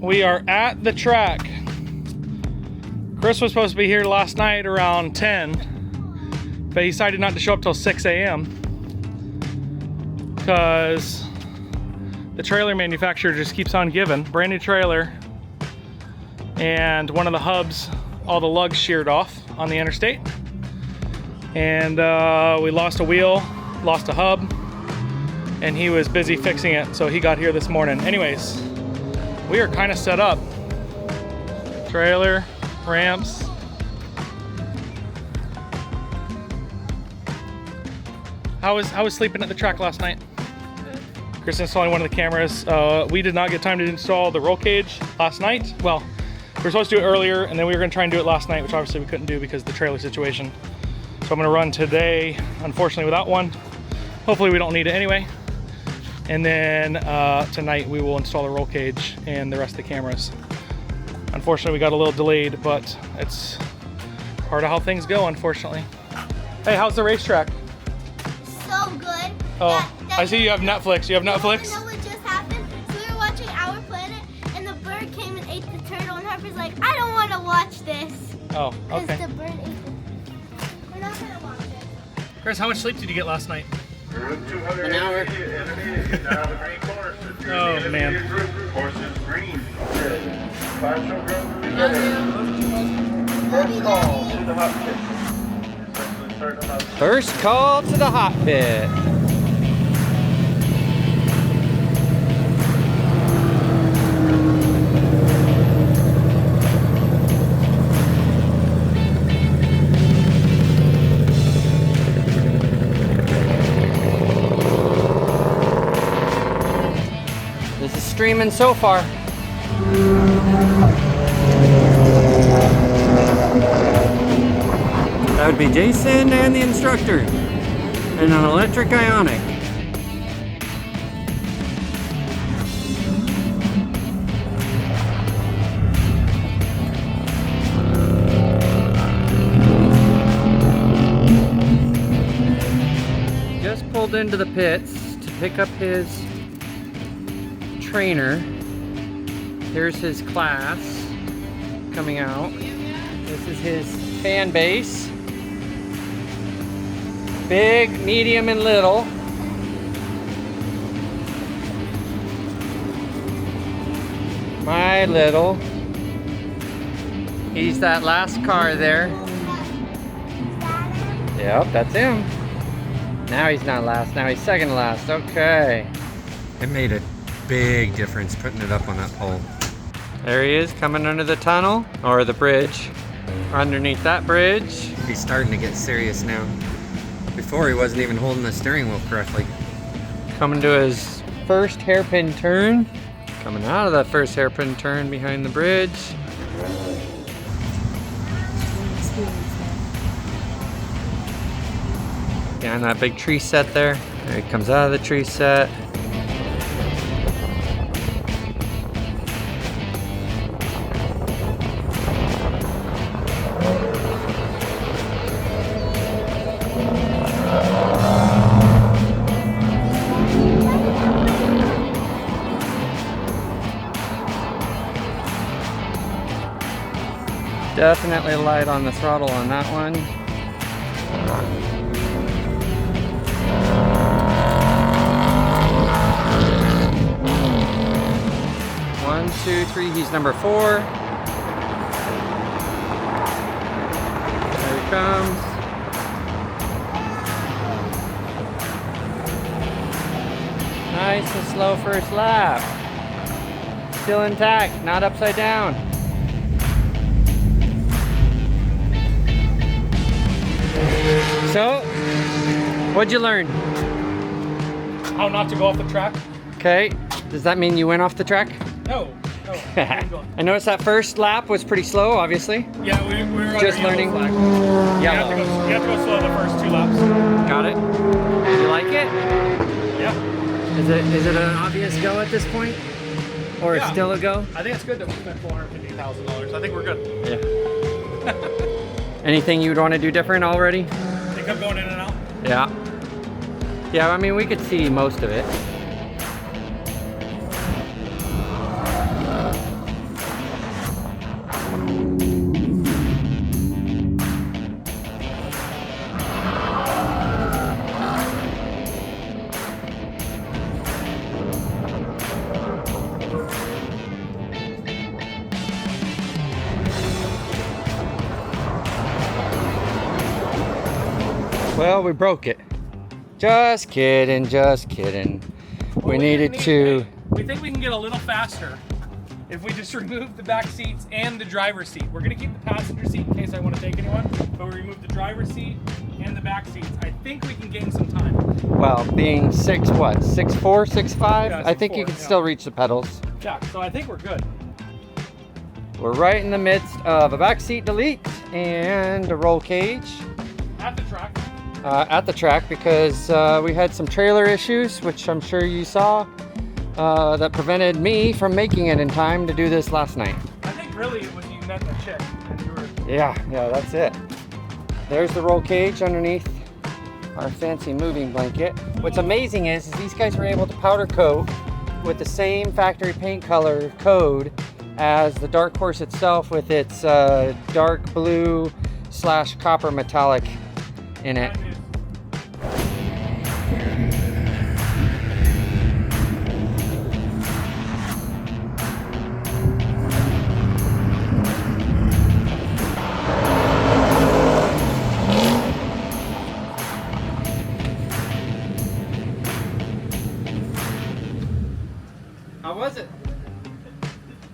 We are at the track. Kris was supposed to be here last night around 10, but he decided not to show up till 6 a.m. because the trailer manufacturer just keeps on giving. Brand new trailer, and one of the hubs, all the lugs sheared off on the Interstate, and we lost a wheel, lost a hub, and he was busy fixing it, so he got here this morning. Anyways, we are kind of set up. Trailer, ramps. How was sleeping at the track last night? Kris installing one of the cameras. We did not get time to install the roll cage last night. Well, we were supposed to do it earlier, and then we were gonna try and do it last night, which obviously we couldn't do because of the trailer situation. So I'm gonna run today, unfortunately, without one. Hopefully we don't need it anyway. And then tonight we will install the roll cage and the rest of the cameras. Unfortunately, we got a little delayed, but it's part of how things go, unfortunately. Hey, how's the racetrack? So good. Oh, I see you have Netflix. You have Netflix? You know what just happened? So we were watching Our Planet, and the bird came and ate the turtle, and Harper's like, I don't want to watch this. Oh, okay. Because the bird ate it. We're not going to watch it. Kris, how much sleep did you get last night? An hour. Oh, man. First call to the hot pit. This is streaming so far. That would be Jason and the Instructor, and an electric Ionic. Just pulled into the pits to pick up his trainer. Here's his class coming out. This is his fan base. Big, medium, and little. My little. He's that last car there. Yep, that's him. Now he's not last, now he's second to last. Okay. It made a big difference putting it up on that pole. There he is, coming under the tunnel, or the bridge. Underneath that bridge. He's starting to get serious now. Before, he wasn't even holding the steering wheel correctly. Coming to his first hairpin turn. Coming out of that first hairpin turn behind the bridge. Behind that big tree set there. There he comes out of the tree set. Definitely light on the throttle on that one. One, two, three, he's number 4. There he comes. Nice and slow first lap. Still intact, not upside down. So, what'd you learn? How not to go off the track? Okay, does that mean you went off the track? No. I noticed that first lap was pretty slow, obviously. Yeah, we were Just under learning. yellow flag. Yeah. You have to go slow the first 2 laps. Got it. You like it? Yeah. Is it an obvious go at this point? Or Yeah. still a go? I think it's good that we spent $450,000. I think we're good. Yeah. Anything you'd want to do different already? Think I'm going in and out? Yeah. Yeah, I mean, we could see most of it. Well, we broke it. Just kidding, just kidding. We needed to. We think we can get a little faster if we just remove the back seats and the driver's seat. We're gonna keep the passenger seat in case I want to take anyone, but we remove the driver's seat and the back seats. I think we can gain some time. Well, being 6'4", 6'5", Yeah, I think 6'4", you can yeah. still reach the pedals. Yeah, so I think we're good. We're right in the midst of a back seat delete and a roll cage At the track. at the track because we had some trailer issues, which I'm sure you saw, that prevented me from making it in time to do this last night. I think really it was you met the chick and you were. Yeah, that's it. There's the roll cage underneath our fancy moving blanket. What's amazing is these guys were able to powder coat with the same factory paint color code as the Dark Horse itself with its dark blue / copper metallic in it. How was it?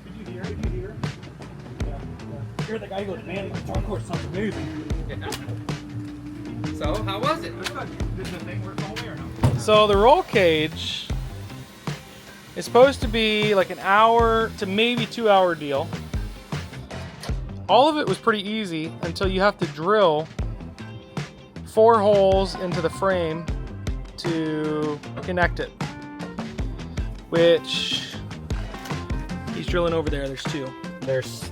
Did you hear it? Did you hear it? Yeah. You hear the guy goes, man, the Dark Horse sounds amazing. So, how was it? Did the thing work all the way or no? So the roll cage is supposed to be like an hour to maybe 2 hour deal. All of it was pretty easy until you have to drill 4 holes into the frame to connect it. Which he's drilling over there. There's 2.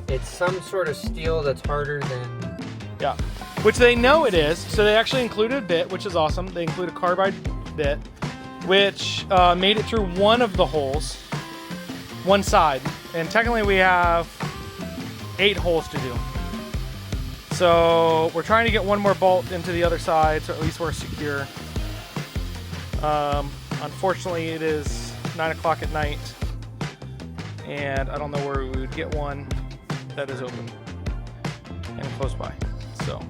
It's some sort of steel that's harder than. Yeah, which they know it is. So they actually included a bit, which is awesome. They include a carbide bit, which made it through one of the holes, one side. And technically we have 8 holes to do. So we're trying to get one more bolt into the other side, so at least we're secure. Unfortunately, it is 9 o'clock at night, and I don't know where we would get one that is open and close by. So,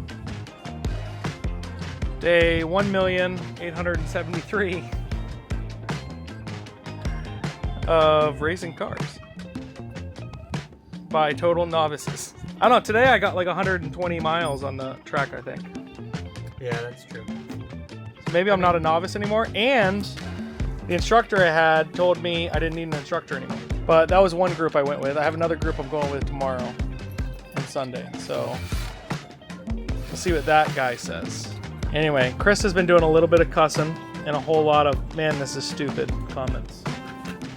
day 1,873,000 of racing cars by total novices. I don't know, today I got like 120 miles on the track, I think. Yeah, that's true. So maybe I'm not a novice anymore, and the instructor I had told me I didn't need an instructor anymore. But that was one group I went with. I have another group I'm going with tomorrow and Sunday. So we'll see what that guy says. Anyway, Kris has been doing a little bit of cussing and a whole lot of, man, this is stupid comments.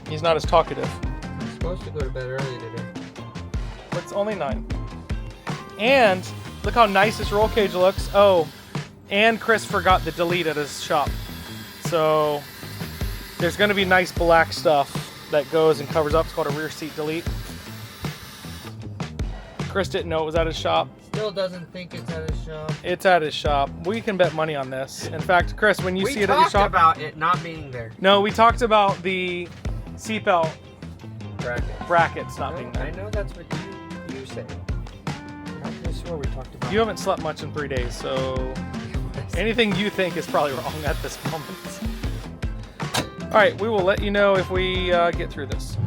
He's not as talkative. I'm supposed to go to bed early today. But it's only 9. And look how nice this roll cage looks. Oh, and Kris forgot the delete at his shop. So there's going to be nice black stuff that goes and covers up. It's called a rear seat delete. Kris didn't know it was at his shop. Still doesn't think it's at his shop. It's at his shop. We can bet money on this. In fact, Kris, when you see it at your shop... We talked about it not being there. No, we talked about the seatbelt brackets not being there. I know that's what you said. I could have swore we talked about it. You haven't slept much in 3 days, so anything you think is probably wrong at this moment. All right, we will let you know if we get through this.